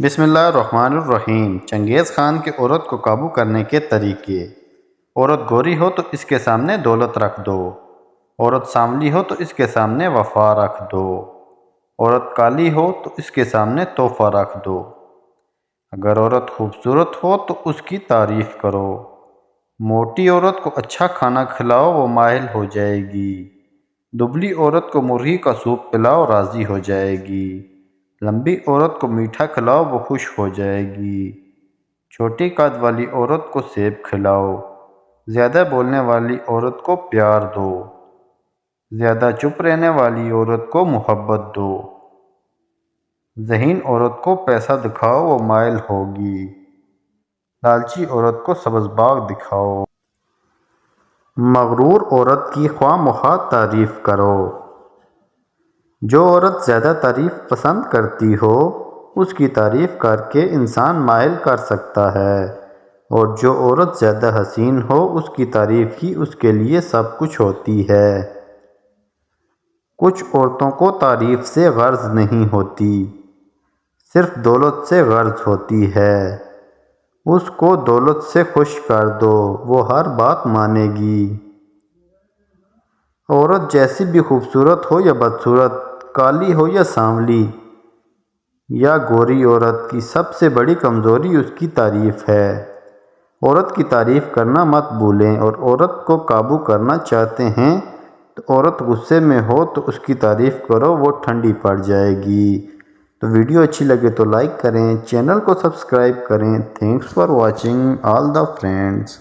بسم اللہ الرحمن الرحیم۔ چنگیز خان کی عورت کو قابو کرنے کے طریقے۔ عورت گوری ہو تو اس کے سامنے دولت رکھ دو، عورت سانولی ہو تو اس کے سامنے وفا رکھ دو، عورت کالی ہو تو اس کے سامنے تحفہ رکھ دو، اگر عورت خوبصورت ہو تو اس کی تعریف کرو، موٹی عورت کو اچھا کھانا کھلاؤ وہ مائل ہو جائے گی، دبلی عورت کو مرغی کا سوپ پلاؤ راضی ہو جائے گی، لمبی عورت کو میٹھا کھلاؤ وہ خوش ہو جائے گی، چھوٹی قد والی عورت کو سیب کھلاؤ، زیادہ بولنے والی عورت کو پیار دو، زیادہ چپ رہنے والی عورت کو محبت دو، ذہین عورت کو پیسہ دکھاؤ وہ مائل ہوگی، لالچی عورت کو سبز باغ دکھاؤ، مغرور عورت کی خواہ مخواہ تعریف کرو۔ جو عورت زیادہ تعریف پسند کرتی ہو اس کی تعریف کر کے انسان مائل کر سکتا ہے، اور جو عورت زیادہ حسین ہو اس کی تعریف ہی اس کے لیے سب کچھ ہوتی ہے۔ کچھ عورتوں کو تعریف سے غرض نہیں ہوتی، صرف دولت سے غرض ہوتی ہے، اس کو دولت سے خوش کر دو وہ ہر بات مانے گی۔ عورت جیسی بھی خوبصورت ہو یا بدصورت، کالی ہو یا سانولی یا گوری، عورت کی سب سے بڑی کمزوری اس کی تعریف ہے۔ عورت کی تعریف کرنا مت بھولیں، اور عورت کو قابو کرنا چاہتے ہیں تو عورت غصے میں ہو تو اس کی تعریف کرو وہ ٹھنڈی پڑ جائے گی۔ تو ویڈیو اچھی لگے تو لائک کریں، چینل کو سبسکرائب کریں۔ Thanks for watching all the friends.